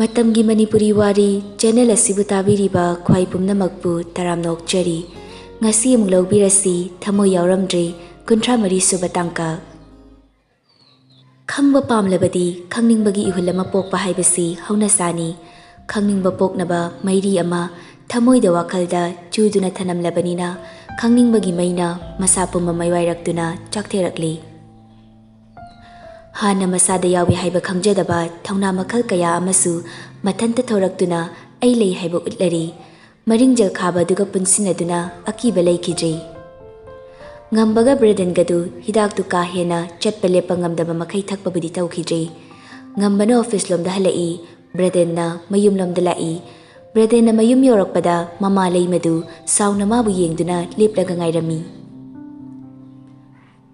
Matamgi Manipuri Wari channel asibu tabiriba khwai pumnamakpu taramnokchari ngasi amuk laubirasi Thamoi Yaoramdre 53 suba tangka khangba pamlabadi khangningba gi ihul ama pokpa haibasi haunasani khangningba poknaba mairi ama Thamoi da wakhalda chuduna thanamlabanina khangningba gi maina masapuma maiwairakduna chaktherakli Hana masada yawi haiba khangjadaba thauna makhal kaya amasu mathanta thoraktuna ai lei haiba utlari maringjal khaba duga punsinaduna akiba leikidri ngambaga breden gadu hidak tu ka hena chatpa lepa ngamdaba makai thakpa budi tawkhidri ngambana office lomda halai breden na mayum lomda lai breden na mayum yorakpada mama lei madu sauna mabu yengduna leplaga ngairami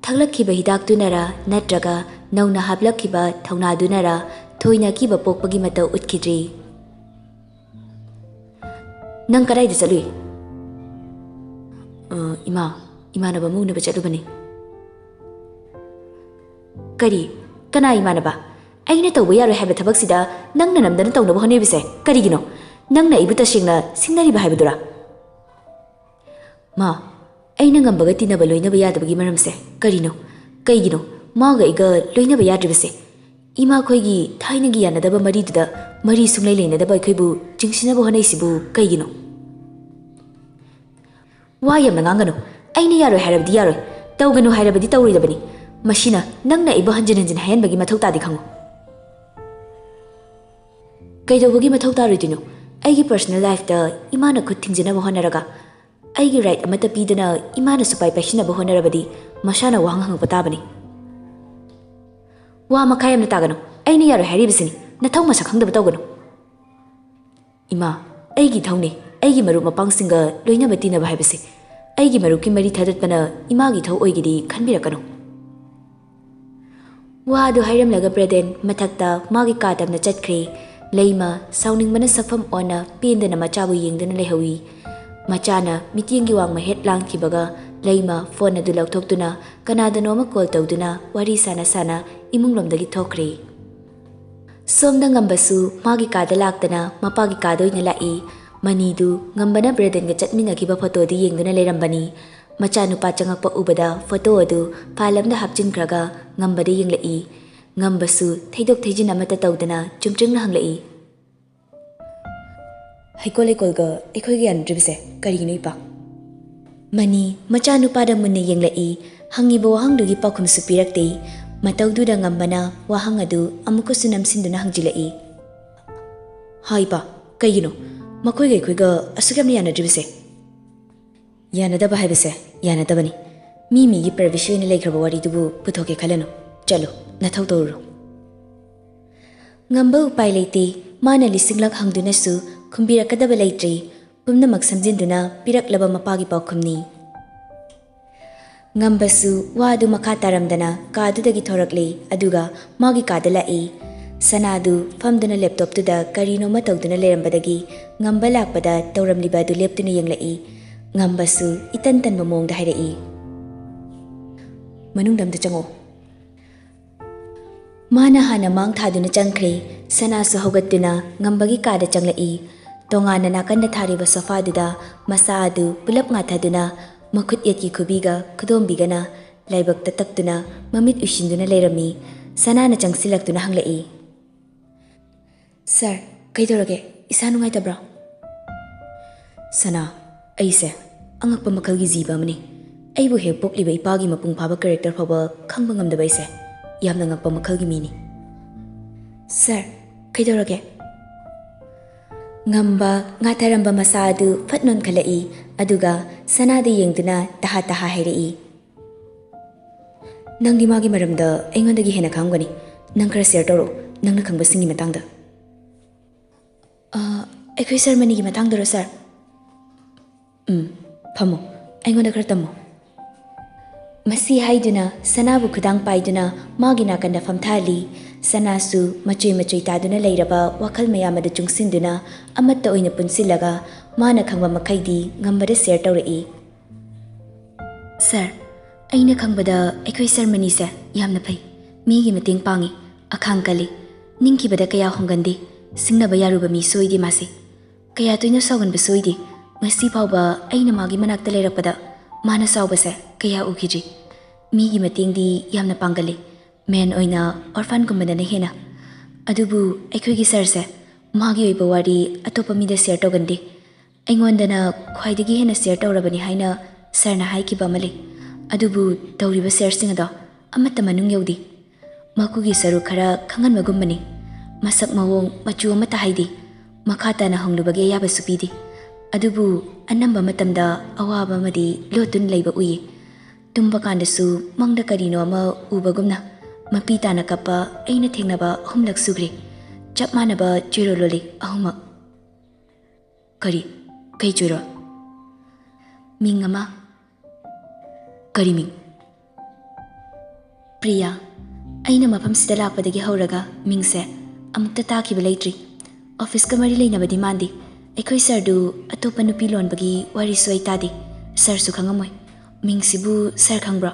thaglakhiba hidak tunara natraga Nauna hablakhiba thauna dunara thoina kiba pokpagi matau utkidri Nang karai da chalui imanaba munaba chalubani Kari kana imanaba aina tawba yaroi haiba thabaksida nangna namdana tawnaba honebise karigino nangna ibuta singna singnariba haibadura Ma aina ngambaga tinaba loinaba yadabagi maramse karino kaigino Maga iga loinaba yadribase ima khoigi thainagi yanadaba mariduda mari sunglai leinadaba khoibu jingsinaba honaisibu kaigino wa yamna ngangano aina yaroi harabdi yaroi tawganu harabadi tawridabani mashina nangna iba hanjin hayanbagi mathau tadi khango kaidobagi mathau taridino aigi personal life da imana khut thingjanaba honaraga aigi right amata pidana imana supai pashinaba honarabadi mashana wahang patabani Wa makayam na tagano aina yaro haribisini nathau masak khangdaba tawgano Ima aigi thaune aigi maru mapangsinga loinaba tinaba haibase aigi maru ki mari thadatpana imagi thau oigidi khanbirakano Wa do hairam laga breden mathakta magi kadamna chatkhre leima sauningmana safam ona pendana machabu yengdana lehawi machana mitingi wangma hetlang thibaga leima phone adu lauthoktuna kanadano call tawduna wari sana imunglomdagi thokre somda ngambasu magi kada laktana mapagi kadoina lai manidu ngambana breden ga chatmina giba photo di yengduna lerambani machanu pa changakpa ubada photo adu phalamda hapchinkraga ngambade yenglai ngambasu theidok theijin amata tawdana chumchingna hanglai haikole kolga ekhoigi andribse karigino ipa Mani machanu pada munne yenglai hangibo hangdugi pakhum supirakte mataududa ngambana wahang adu amuko sunam sinduna hangjilai Haipa kaigino makoi gai khoiga asugam yana dribse yana daba haibse yana dabani mi gi pervision ni legraba wari dubu puthoke khalano chalo nathau toru ngamba upai leite mana lisinglak hangduna su khumbira kadaba leitre pumna maksamjinduna piraklaba mapagi paukhumni Ngambasu wadu makha taramdana kadudagi thorakle aduga magi kadalai sanadu famduna laptop tuda karino matawduna lerambadagi ngamba lakpada tawramliba du leptuna yenglai ngambasu itantan mamongda hairai manungdamda chango mana hana mang thaduna changkhre sanasu hogattuna ngambagi kada changlai tongana nakanda thariba sofa duda masa adu pulap ngathaduna Makut yatki kubiga kudombigana laibak taktuna mamit ushinduna lerami sanana changsilaktuna hanglai Sir kaidorage isa nungai tabra Sana aise angakpa makalgi jiba mani aibu he pokliba ipagi mapung phaba character phaba khangba ngamdaba ise yamna ngakpa makalgi mini Sir kaidorage Ngamba ngataramba masadu fatnon khalai aduga sanada yengduna taha hairai Nangdi magi maramda aingondagi hena khangani nang khara share toro nangna khangba singi matangda Ekhoi sir mani gi matangda ro sir phamo aingonda khara tammo Masi haiduna sanabu khudang paiduna magi nakanda famthali Sanasu machui taduna leiraba wakal mayamada chungsinduna amatta oina punsilaga mana khangba makhaidi ngambada share tawrai Sir aina khangbada ekhoi sir mani se yamna phai migi mateng pangi akhang kali ningkibada kaya honggandi Singnaba yaruba mi soidi masi. Kaya toina saugan ba soidi. Ngasi fauba aina magi manakta leirapada mana saubase kaya ukiji. Migi matingdi yamna pangali. Men oina orphan gumbana hena. Adubu aikhoigi sarse magi oiba wari atopa mida share togandi. Aingondana khwaidagi hena share tawrabani haina sarna haikiba mali. Adubu tawriba share singado amatta manung yaudi. Makugi saru khara khangan magumbani. Masak mawong machu amata haidi. Makata na honglubagi ayaba supidi. Adubu anamba matamda awaba madi lotun leiba uyi. Tumba kandasu mangda karino ama ubagumna. Mapita na kapa aina thengnaba humlak sugri. Chap manaba chiro loli ahuma. Kari kai chiro. Ming ama. Kari ming. Priya. Aina mapam sida lakpadagi hauraga mingse amukta takiba leitri. Office ka mari leinabadi mandi. Aikoi sardu atopa nupi lonbagi wari suai tadi. Sar su khangamoy. Mingsibu sar khangbra.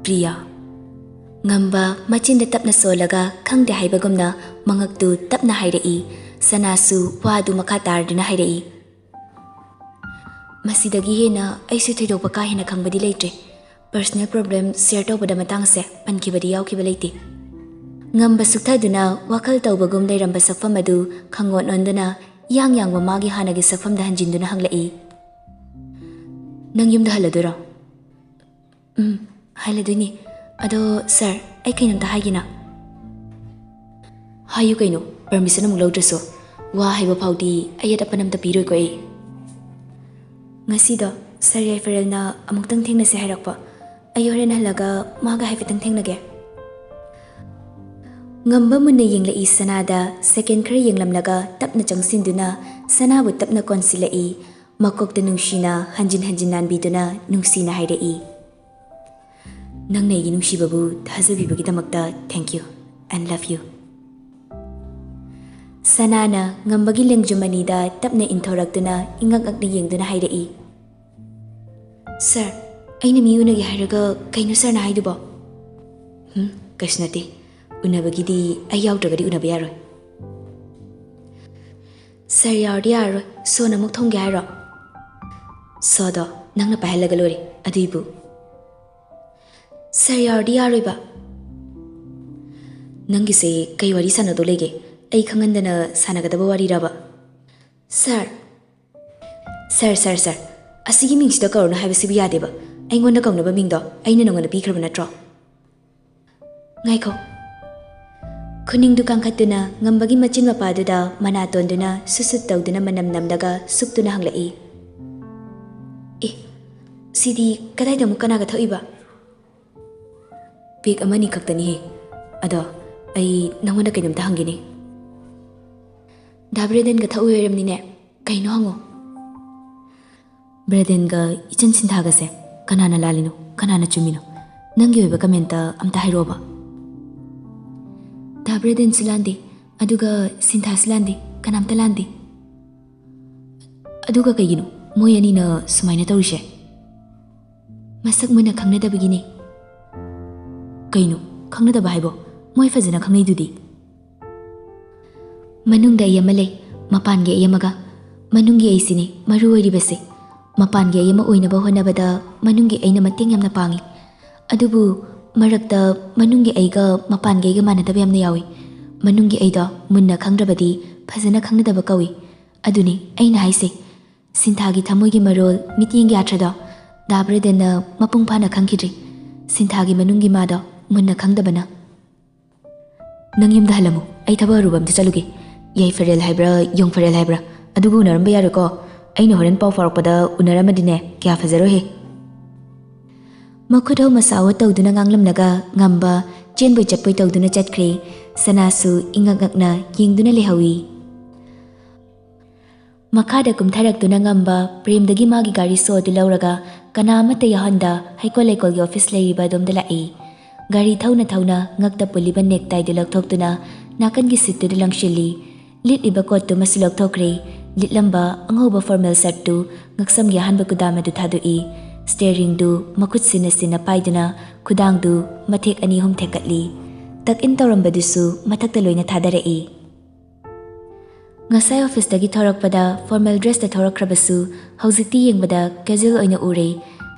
Priya. Ngamba machinda tapna solaga khangde haibagumna mangaktu tapna hairai. Sanasu wadu makatarduna hairai. Masidagi hena aisu thaidopa ka hena khangbadi leitre. Personal problem share tawbada matangse pankibadi yaukibba leite. Ngamba suktaduna wakal tawbagum leiramba sakfam adu khangon onduna yang magi hanagi sakfamda hanjinduna hanglai. Nang yumda haladura? Haladuni. Ado sir, ay kainamta haigina. Hayu kaino, permission amuk lawdraso. Wa haiba phawdi ayat apanamta piroi ko ai. Ngasido sir yai ferel na amuktang thengnase hairakpa. Ayoren halaga maga haifitang thengnage. Ngamba munna yenglai sanada second khara yenglamlaga tapna changsinduna sanabu tapna konsilai makokta nungshina hanjin nanbiduna nungsina hairai. Nang naigi nungsibabu thajabibagidamagta thank you and love you. Sanana ngambagi lengjumanida tapna inthoraktuna ingak-akna yengduna hairai. Sir, aina miyunagi hairaga kaino sir na haidubo? Kashnati. Unabagidi ayawdragadi unaba yaroi. Sir yawardi yaroi so namuk thongge hairo. So do nangna pahalaga lori aduibu. Sir yawardi yaroi ba. Nangise kai wari sanado lege ai khangandana sanagadaba wari raba. Sir. Asigi mingsida kaurna haibasibu yadeba. Aingonda kaunaba mingdo aina nangona pikraba natro. Ngaiko. Kuning dukang katuna ngambagi machin mapaduda manatonduna susut tawduna manam namdaga suktuna hanglai. Sidi kadai damu kanaga thaiba. Pik amani kaktani he. Ado ai nangona kainamta hangini. Dabreden ga thau yeramnine kaino hango. Breden ga ichan sinthaga se kanana lalino kanana chumino. Nangi oiba kamenta amta hairoba. Dabreden silandi, aduga sintha silandi, kanamta landi. Aduga kayino, moyani na sumaina tawrishe. Masak muna khangnada begini. Kayino, khangnada bahaibo, moy fazana khangnai dudi. Manungda ayamale, mapange ayamaga, manungi aisini, maruwari base. Mapange ayama oinaba honabada, manungi aina mating yamna pangi. Adubu, Marakta manungi aiga mapange aiga manadaba yamna yawi. Manungi aida munna khangrabadi phajana khangnadaba kawi. Aduni aina haise sinthagi thamoigi marol mitingi atrada dabreden mapung phana khangkidri. Sinthagi manungi mada munna khangdabana. Nangyumda halamu ai thaba rubam chaluge. Yai ferel haibra yong ferel haibra adugu unaramba yareko. Aina horen pau farakpada unaramadine kya fajaro he. Makudau masawa tawduna nganglamnaga ngamba chenboi chatpoi tawduna chatkre sanasu ingak-ngakna yengduna lehawi. Makada kumtharakduna ngamba premdagi magi gari so adu lauraga kanamata yahanda haikol-laikolgi office leiriba adomda lai. Gari thauna ngakta puliba necktie du lakthoktuna nakangi sittudu langshili. Litliba kottu masu lakthokre. Litlamba anghoba formal set tu ngaksamgi ahanba kudama du thadui. Steering du makut sina paiduna kudang du mathek ani hum thekatli. tuck in tawrambadusu mathakta loina thadarai. Ngasai office dagi thorakpada formal dress ta thorakrabasu haujikti yengbada casual oina ure.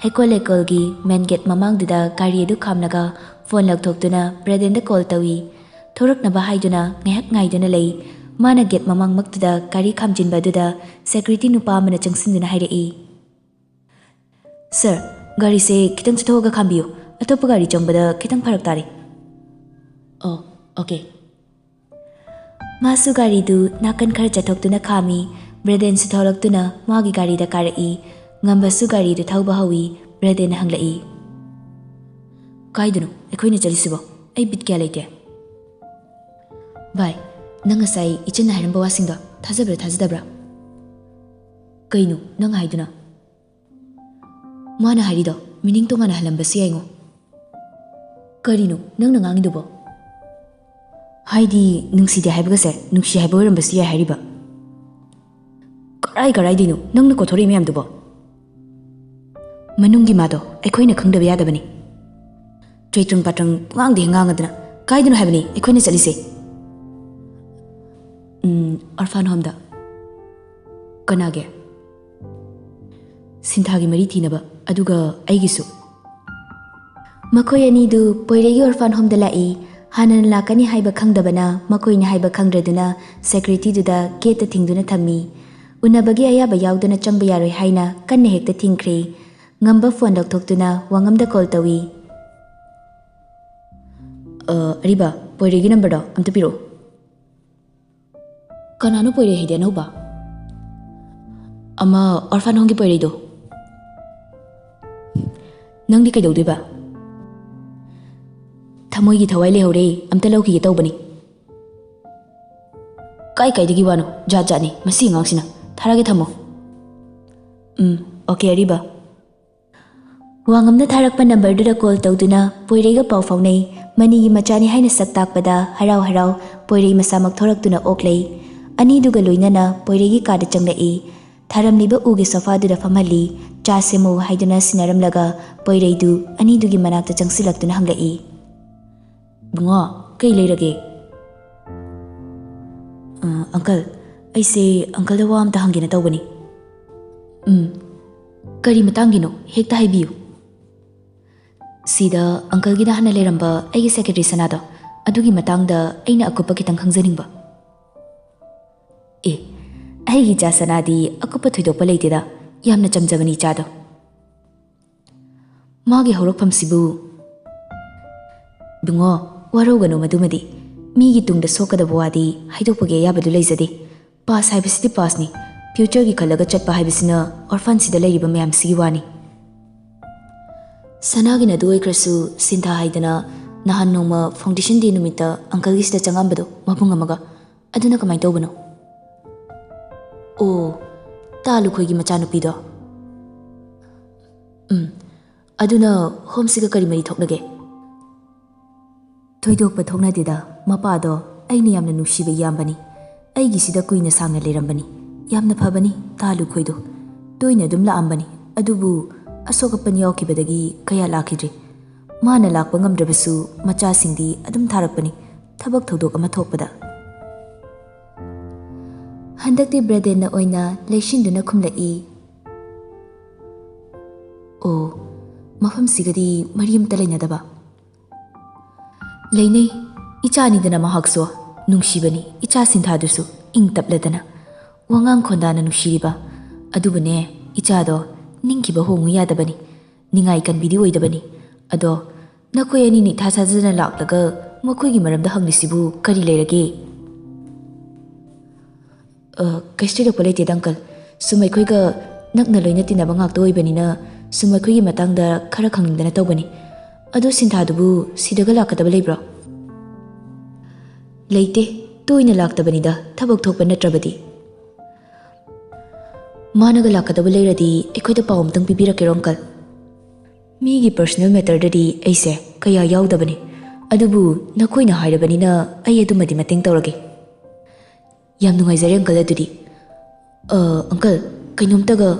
Hekol gi main gate mamangduda gari edu khamnaga phone lagthoktuna Braden da call tawi. Thoraknaba haiduna ngehak ngaiduna lei. Mana gate mamang maktuda gari khamjinbaduda security nupa amana changsinduna hairai. Sir, gari se kitang chithoga khambiyo. Atopa gari changbada kitang pharak tare. Oh, okay. Masu gari du nakan khar chathoktuna khami. Braden se tholaktuna magi gari da karai. Ngambasu gari du thauba hawi. Braden hanglai. Kaidunu, ekhoina chalisibo. Ai bit kya leite. Bye. Nang asai ichana hairamba wasingda thajabra thajadabra. Kainu nang haiduna. Mana harido meaning to ngana halambasi aingo. Karino nang nangangidubo. Haidi nungsidi haibagase nungsi haibawarambasi ya hariba. Karai dinu nang nakothori miyamdubo. Manungi mado ekhoina khangdaba yadabani. Traitung patrang ngangdi ngangadna kaidunu haibani ekhoina chalise. Orphan home da. Kanage. Sinthagi mari thinaba aduga aigisu. Makoi ani du poiregi orphan home da lai hanan lakani haiba khangdabana makoina haiba khangdraduna security duda gate thingduna thammi. Unabagi ayaba yauduna changba yaroi haina kanne hekta thingkhre. Ngamba phone doktoktuna wangamda call tawi. Riba poiregi number do amta piro. Kanano poire hide nauba. Ama orphan home gi poire do. Nangdi kai dawdiba. Thamoi gi thawai lehore amta lauki gi tawbani. Kai digi wano jat ni masi ngangsina tharage thamo. Okay riba. Wangamna tharakpa number du da call tawduna poire ga pau faunai mani gi machani haina saktakpada harau poire masamak thoraktuna oklei. Ani duga loinana poiregi kada changlai tharamliba ugi sofa du da famali cha semu haiduna sinaramlaga poireidu ani dugi manakta changsilaktuna hanglai. Bunga kai leirage. Uncle aise uncle da wa amta hangina tawbani. Kari matangino hekta haibiyu. Sida uncle gi da hana leramba aigi secretary sanado adugi matangda aina akupa kitang khangjaningba. Aigi cha sanadi akupa thoidokpa leiteda yamna chamjabani chado. Magi horokpham sibu. Bungo warogano madumadi migi tungda sokadaba wadi haidokpage yabadu leizade. Pass haibisidi pass ni future gi khalaga chatpa haibisina orphan sida leiriba mayam sigi wani. Sanagina duoikrasu sintha haidana nahan noma foundation day numita uncle gi sida changambado mabung amaga aduna kamai tawbano. Oh, talu khoi gi machanupido. Aduna homesiga kari mari thoknage. Thoidokpa thoknadida mapado aini yamna nungsiba yambani. Aigi sida kuina sangna lerambani. Yamna phabani talu khoido. Toina dum laambani. Adubu asokapani yaukibadagi kaya lakidre. Mana lakpa ngamdrabasu macha singdi adum tharakpani. Thabak thodok ama thokpada. Handakti Braden na oina leishinduna khumlai. Oh, mafam sigadi Mariam talainadaba. Lainai ichani dana mahakso nungshibani icha sinthadusu ing tapladana wangang khondana nungshiriba adubane ichado ningkiba hongu yadabani ningai kan bidi oidabani ado nakoi ani ni thasajana laklaga makoi gi maramda hanglisibu kari leirage. Kaistira polite dankal sumai khoiga nakna loina tinaba ngakto oibanina sumai khoigi matangda khara khangdana tawbani adu sinthadubu sidaga lakadaba leibro. Leite toina laktabanida thabak thokpa natrabadi. Managa lakadaba leiradi ekhoida pawam tang pibirakero uncle. Migi personal matter dadi aise kaya yaudabani adubu nakoina hairabanina ai adumadi mateng tawrage. Yam nungaizare uncle adudi. Uncle kainomtaga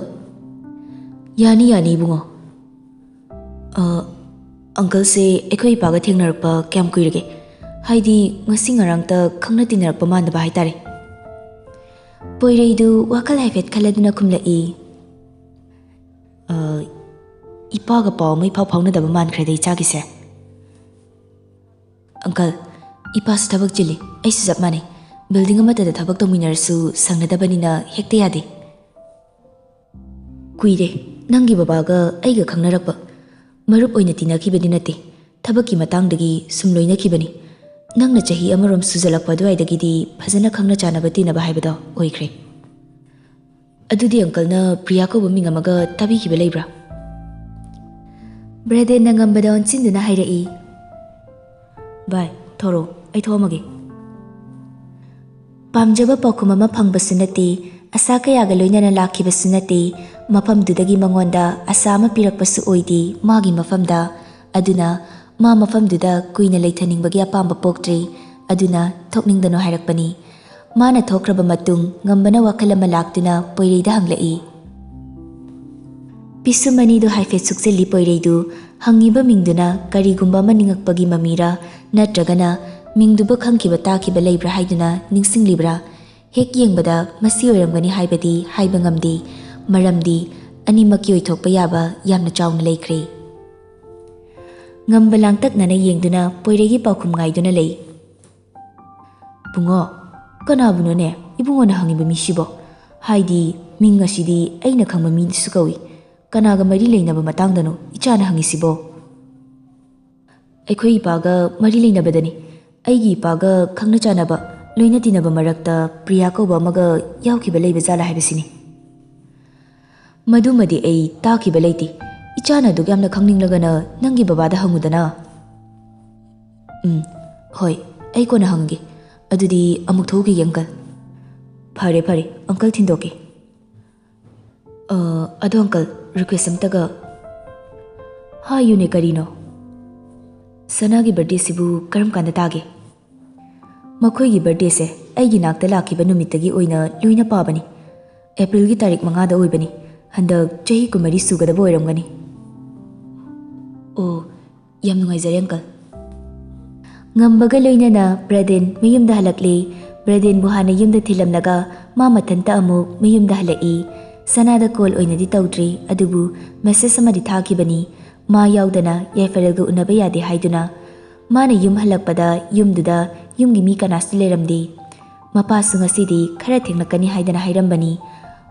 yani bungo. Uncle se ekhoi paga thengnarakpa kyam kuirage ꯍꯥꯏꯗꯤ ꯉꯁꯤ ꯉꯔꯥꯡꯇ ꯈꯪꯅ ꯇꯤꯟꯅꯔꯛꯄ ꯃꯥꯟꯗꯕ ꯍꯥꯏꯇꯥꯔꯦ꯫ ꯄꯣꯏꯔꯩꯗꯨ ꯋꯥꯈꯜ ꯍꯥꯏꯐꯦꯠ ꯈꯜꯂꯗꯨꯅ ꯈꯨꯝꯂꯛꯏ, ꯏꯄꯥꯒ ꯄꯥꯎ ꯑꯃ ꯏꯐꯥꯎ ꯐꯥꯎꯅꯗꯕ ꯃꯥꯟꯈ꯭ꯔꯦꯗ ꯏꯆꯥꯒꯤꯁꯦ꯫ ꯑꯪꯀꯜ, ꯏꯄꯥꯁꯨ ꯊꯕꯛ ꯆꯤꯜꯂꯤ, ꯑꯩꯁꯨ ꯆꯞ ꯃꯥꯟꯅꯩ꯫ ꯕꯤꯜꯗꯤꯡ ꯑꯃꯠꯇꯗ ꯊꯕꯛ ꯇꯧꯃꯤꯟꯅꯔꯁꯨ ꯁꯪꯅꯗꯕꯅꯤꯅ ꯍꯦꯛꯇ ꯌꯥꯗꯦ꯫ ꯀꯨꯏꯔꯦ ꯅꯪꯒꯤ ꯕꯕꯥꯒ ꯑꯩꯒ ꯈꯪꯅꯔꯛꯄ, ꯃꯔꯨꯞ ꯑꯣꯏꯅ ꯇꯤꯟꯅꯈꯤꯕꯗꯤ ꯅꯠꯇꯦ, ꯊꯕꯛꯀꯤ ꯃꯇꯥꯡꯗꯒꯤ ꯁꯨꯝ ꯂꯣꯏꯅꯈꯤꯕꯅꯤ꯫ ꯅꯪꯅ ꯆꯍꯤ ꯑꯃꯔꯣꯝ ꯁꯨꯖꯜꯂꯛꯄ ꯑꯗꯨꯋꯥꯏꯗꯒꯤꯗꯤ ꯐꯖꯅ ꯈꯪꯅ ꯆꯥꯟꯅꯕ ꯇꯤꯟꯅꯕ ꯍꯥꯏꯕꯗꯣ ꯑꯣꯏꯈ꯭ꯔꯦ꯫ ꯑꯗꯨꯗꯤ ꯑꯪꯀꯜꯅ ꯄ꯭ꯔꯤꯌꯥ ꯀꯧꯕ ꯃꯤꯡ ꯑꯃꯒ ꯇꯥꯕꯤꯈꯤꯕ ꯂꯩꯕ꯭ꯔꯥ? ꯕ꯭ꯔꯦꯗꯦꯟꯅ ꯉꯝꯕꯗ ꯑꯣꯟꯁꯤꯟꯗꯨꯅ ꯍꯥꯏꯔꯛꯏ, ꯚꯥꯏ ꯊꯣꯔꯛꯑꯣ, ꯑꯩ ꯊꯣꯛꯑꯝꯃꯒꯦ꯫ ꯄꯥꯝꯖꯕ ꯄꯥꯎꯈꯨꯝ ꯑꯃ ꯐꯪꯕꯁꯨ ꯅꯠꯇꯦ, ꯑꯁꯥ ꯀꯌꯥꯒ ꯂꯣꯏꯅꯅ ꯂꯥꯛꯈꯤꯕꯁꯨ ꯅꯠꯇꯦ, ꯃꯐꯝꯗꯨꯗꯒꯤ ꯃꯉꯣꯟꯗ ꯑꯁꯥ ꯑꯃ ꯄꯤꯔꯛꯄꯁꯨ ꯑꯣꯏꯗꯦ ꯃꯥꯒꯤ ꯃꯐꯝꯗ꯫ ꯑꯗꯨꯅ ꯃꯥ ꯃꯐꯝꯗꯨꯗ ꯀꯨꯏꯅ ꯂꯩꯊꯅꯤꯡꯕꯒꯤ ꯑꯄꯥꯝꯕ ꯄꯣꯛꯇ꯭ꯔꯤ, ꯑꯗꯨꯅ ꯊꯣꯛꯅꯤꯡꯗꯅ ꯍꯥꯏꯔꯛꯄꯅꯤ꯫ ꯃꯥꯅ ꯊꯣꯛꯈ꯭ꯔꯕ ꯃꯇꯨꯡ ꯉꯝꯕꯅ ꯋꯥꯈꯜ ꯑꯃ ꯂꯥꯛꯇꯨꯅ ꯄꯣꯏꯔꯩꯗ ꯍꯪꯂꯛꯏ꯫ ꯄꯤꯁꯨꯝ ꯑꯅꯤꯗꯨ ꯍꯥꯏꯐꯦꯠ ꯁꯨꯛꯆꯤꯜꯂꯤ ꯄꯣꯏꯔꯩꯗꯨ, ꯍꯪꯉꯤꯕ ꯃꯤꯡꯗꯨꯅ ꯀꯔꯤꯒꯨꯝꯕ ꯑꯃ ꯅꯤꯡꯉꯛꯄꯒꯤ ꯃꯃꯤꯔꯥ ꯅꯠꯇ꯭ꯔꯒꯅ ꯃꯤꯡꯗꯨꯕꯨ ꯈꯪꯈꯤꯕ ꯇꯥꯈꯤꯕ ꯂꯩꯕ꯭ꯔꯥ ꯍꯥꯏꯗꯨꯅ ꯅꯤꯡꯁꯤꯡꯂꯤꯕ꯭ꯔꯥ? ꯍꯦꯛ ꯌꯦꯡꯕꯗ ꯃꯁꯤ ꯑꯣꯏꯔꯝꯒꯅꯤ ꯍꯥꯏꯕꯗꯤ ꯍꯥꯏꯕ ꯉꯝꯗꯦ, ꯃꯔꯝꯗꯤ ꯑꯅꯤꯃꯛꯀꯤ ꯑꯣꯏꯊꯣꯛꯄ ꯌꯥꯕ ꯌꯥꯝꯅ ꯆꯥꯎꯅ ꯂꯩꯈ꯭ꯔꯦ꯫ ꯉꯝꯕ ꯂꯥꯡꯇꯛꯅꯅ ꯌꯦꯡꯗꯨꯅ ꯄꯣꯏꯔꯩꯒꯤ ꯄꯥꯎꯈꯨꯝ ꯉꯥꯏꯗꯨꯅ ꯂꯩ꯫ ꯕꯨꯡꯉꯣ, ꯀꯅꯥꯕꯨꯅꯣꯅꯦ ꯏꯕꯨꯡꯉꯣꯅ ꯍꯪꯉꯤꯕ ꯃꯤꯁꯤꯕꯣ? ꯍꯥꯏꯗꯤ ꯃꯤꯡ ꯑꯁꯤꯗꯤ ꯑꯩꯅ ꯈꯪꯕ ꯃꯤꯗꯨꯁꯨ ꯀꯧꯏ, ꯀꯅꯥꯒ ꯃꯔꯤ ꯂꯩꯅꯕ ꯃꯇꯥꯡꯗꯅꯣ ꯏꯆꯥꯅ ꯍꯪꯉꯤꯁꯤꯕꯣ? ꯑꯩꯈꯣꯏ ꯏꯄꯥꯒ ꯃꯔꯤ ꯂꯩꯅꯕꯗꯅꯤ꯫ ꯑꯩꯒꯤ ꯏꯄꯥꯒ ꯈꯪꯅ ꯆꯥꯟꯅꯕ ꯂꯣꯏꯅ ꯇꯤꯟꯅꯕ ꯃꯔꯛꯇ ꯄ꯭ꯔꯤꯌꯥ ꯀꯧꯕ ꯑꯃꯒ ꯌꯥꯎꯈꯤꯕ ꯂꯩꯕ ꯖꯥꯠꯂꯥ ꯍꯥꯏꯕꯁꯤꯅꯤ꯫ ꯃꯗꯨꯃꯗꯤ ꯑꯩ ꯇꯥꯈꯤꯕ ꯂꯩꯇꯦ, ꯏꯆꯥꯅ ꯑꯗꯨꯛ ꯌꯥꯝꯅ ꯈꯪꯅꯤꯡꯂꯒꯅ ꯅꯪꯒꯤ ꯕꯕꯥꯗ ꯍꯪꯉꯨꯗꯅ꯫ ꯍꯣꯏ, ꯑꯩ ꯀꯣꯟꯅ ꯍꯪꯒꯦ꯫ ꯑꯗꯨꯗꯤ ꯑꯃꯨꯛ ꯊꯣꯛꯈꯤꯒꯦ ꯑꯪꯀꯜ꯫ ꯐꯔꯦ ꯐꯔꯦ, ꯑꯪꯀꯜ ꯊꯤꯟꯗꯣꯛꯀꯦ꯫ ꯑꯗꯣ ꯑꯪꯀꯜ, ꯔꯤꯀ꯭ꯋꯦꯁ ꯑꯝꯇꯒ ꯍꯥꯏꯌꯨꯅꯦ, ꯀꯔꯤꯅꯣ? ꯁꯅꯥꯒꯤ ꯕꯔꯊꯗꯦꯁꯤꯕꯨ ꯀꯔꯝ ꯀꯥꯟꯗ ꯇꯥꯒꯦ? ꯃꯈꯣꯏꯒꯤ ꯕꯔꯊꯗꯦꯁꯦ ꯑꯩꯒꯤ ꯅꯥꯛꯇ ꯂꯥꯛꯈꯤꯕ ꯅꯨꯃꯤꯠꯇꯒꯤ ꯑꯣꯏꯅ ꯂꯣꯏꯅ ꯄꯥꯕꯅꯤ꯫ ꯑꯦꯄ꯭ꯔꯤꯜꯒꯤ ꯇꯥꯔꯤꯛ 5ꯗ ꯑꯣꯏꯕꯅꯤ꯫ ꯍꯟꯗꯛ ꯆꯍꯤ 19 ꯁꯨꯒꯗꯕ ꯑꯣꯏꯔꯝꯒꯅꯤ꯫ ꯑꯣ, ꯌꯥꯝ ꯅꯨꯡꯉꯥꯏꯖꯔꯦ ꯑꯪꯀꯜ꯫ ꯉꯝꯕꯒ ꯂꯣꯏꯅꯅ ꯕ꯭ꯔꯦꯗꯦꯟ ꯃꯌꯨꯝꯗ ꯍꯜꯂꯛꯂꯤ꯫ ꯕ꯭ꯔꯦꯗꯦꯟꯕꯨ ꯍꯥꯟꯅ ꯌꯨꯝꯗ ꯊꯤꯜꯂꯝꯂꯒ ꯃꯥ ꯃꯊꯟꯇ ꯑꯃꯨꯛ ꯃꯌꯨꯝꯗ ꯍꯜꯂꯛꯏ꯫ ꯁꯅꯥꯗ ꯀꯣꯜ ꯑꯣꯏꯅꯗꯤ ꯇꯧꯗ꯭ꯔꯤ, ꯑꯗꯨꯕꯨ ꯃꯦꯁꯦꯖ ꯑꯃꯗꯤ ꯊꯥꯈꯤꯕꯅꯤ, ꯃꯥ ꯌꯥꯎꯗꯅ ꯌꯥꯏꯐꯔꯦꯜꯒ ꯎꯅꯕ ꯌꯥꯗꯦ ꯍꯥꯏꯗꯨꯅ꯫ ꯃꯥꯅ ꯌꯨꯝ ꯍꯜꯂꯛꯄꯗ ꯌꯨꯝꯗꯨꯗ ꯌꯨꯝꯒꯤ ꯃꯤ ꯀꯅꯥꯁꯨ ꯂꯩꯔꯝꯗꯦ꯫ ꯃꯄꯥꯁꯨ ꯉꯁꯤꯗꯤ ꯈꯔ ꯊꯦꯡꯂꯛꯀꯅꯤ ꯍꯥꯏꯗꯅ ꯍꯥꯏꯔꯝꯕꯅꯤ꯫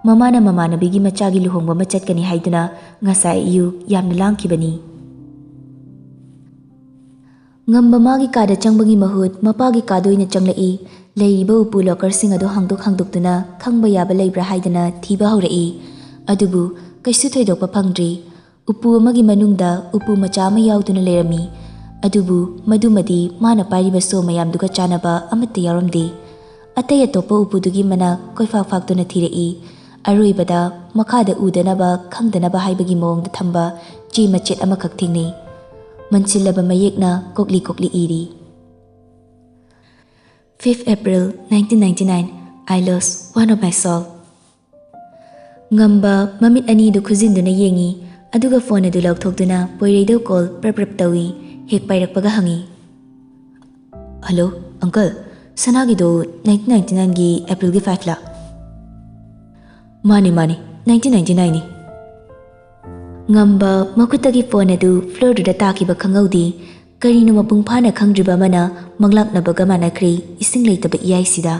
ꯃꯃꯥꯅ ꯃꯃꯥꯟꯅꯕꯤꯒꯤ ꯃꯆꯥꯒꯤ ꯂꯨꯍꯣꯡꯕ ꯑꯃ ꯆꯠꯀꯅꯤ ꯍꯥꯏꯗꯨꯅ ꯉꯁꯥꯏ ꯑꯌꯨꯛ ꯌꯥꯝꯅ ꯂꯥꯡꯈꯤꯕꯅꯤ꯫ ꯉꯝꯕ ꯃꯥꯒꯤ ꯀꯥꯗ ꯆꯪꯕꯒꯤ ꯃꯍꯨꯠ ꯃꯄꯥꯒꯤ ꯀꯥꯗ ꯑꯣꯏꯅ ꯆꯪꯂꯛꯏ꯫ ꯂꯩꯔꯤꯕ ꯎꯄꯨ ꯂꯣꯀꯔꯁꯤꯡ ꯑꯗꯨ ꯍꯥꯡꯗꯣꯛꯇꯨꯅ ꯈꯪꯕ ꯌꯥꯕ ꯂꯩꯕ꯭ꯔꯥ ꯍꯥꯏꯗꯅ ꯊꯤꯕ ꯍꯧꯔꯛꯏ꯫ ꯑꯗꯨꯕꯨ ꯀꯩꯁꯨ ꯊꯣꯏꯗꯣꯛꯄ ꯐꯪꯗ꯭ꯔꯤ꯫ ꯎꯄꯨ ꯑꯃꯒꯤ ꯃꯅꯨꯡꯗ ꯎꯄꯨ ꯃꯆꯥ ꯑꯃ ꯌꯥꯎꯗꯨꯅ ꯂꯩꯔꯝꯃꯤ, ꯑꯗꯨꯕꯨ ꯃꯗꯨꯃꯗꯤ ꯃꯥꯅ ꯄꯥꯏꯔꯤꯕ ꯁꯣ ꯃꯌꯥꯝꯗꯨꯒ ꯆꯥꯟꯅꯕ ꯑꯃꯠꯇ ꯌꯥꯎꯔꯝꯗꯦ꯫ ꯑꯇꯩ ꯑꯇꯣꯞꯄ ꯎꯄꯨꯗꯨꯒꯤ ꯃꯅꯥꯛ ꯀꯣꯏꯐꯥꯛ ꯐꯥꯛꯇꯨꯅ ꯊꯤꯔꯛꯏ꯫ ꯑꯔꯣꯏꯕꯗ ꯃꯈꯥꯗ ꯎꯗꯅꯕ ꯈꯪꯗꯅꯕ ꯍꯥꯏꯕꯒꯤ ꯃꯑꯣꯡꯗ ꯊꯝꯕ ꯆꯦ ꯃꯆꯦꯠ ꯑꯃꯈꯛ ꯊꯦꯡꯅꯩ꯫ ꯃꯟꯁꯤꯜꯂꯕ ꯃꯌꯦꯛꯅ ꯀꯣꯛꯂꯤ ꯀꯣꯛꯂꯤ ꯏꯔꯤ꯫ 5 April 1999, I lost one of my soul. ꯉꯝꯕ ꯃꯃꯤꯠ ꯑꯅꯤꯗꯨ ꯈꯨꯖꯤꯟꯗꯨꯅ ꯌꯦꯡꯉꯤ, ꯑꯗꯨꯒ ꯐꯣꯟ ꯑꯗꯨ ꯂꯧꯊꯣꯛꯇꯨꯅ ꯄꯣꯏꯔꯩꯗ ꯀꯣꯜ ꯄ꯭ꯔꯞ ꯇꯧꯏ꯫ ꯍꯦꯛ ꯄꯥꯏꯔꯛꯄꯒ ꯍꯪꯉꯤ, ꯍꯜꯂꯣ ꯑꯪꯀꯜ, ꯁꯅꯥꯒꯤꯗꯣ 1999ꯒꯤ ꯑꯦꯄ꯭ꯔꯤꯜꯒꯤ 5ꯂꯥ? ꯃꯥꯅꯤ 1999ꯅꯤ꯫ ꯉꯝꯕ ꯃꯈꯨꯠꯇꯒꯤ ꯐꯣꯟ ꯑꯗꯨ ꯐ꯭ꯂꯣꯔꯗꯨꯗ ꯇꯥꯈꯤꯕ ꯈꯪꯍꯧꯗꯦ꯫ ꯀꯔꯤꯅꯣ ꯃꯄꯨꯡ ꯐꯥꯅ ꯈꯪꯗ꯭ꯔꯤꯕ ꯑꯃꯅ ꯃꯪꯂꯥꯛꯅꯕꯒ ꯃꯥꯟꯅꯈ꯭ꯔꯦ ꯏꯁꯤꯡ ꯂꯩꯇꯕ ꯏꯌꯥꯏꯁꯤꯗ꯫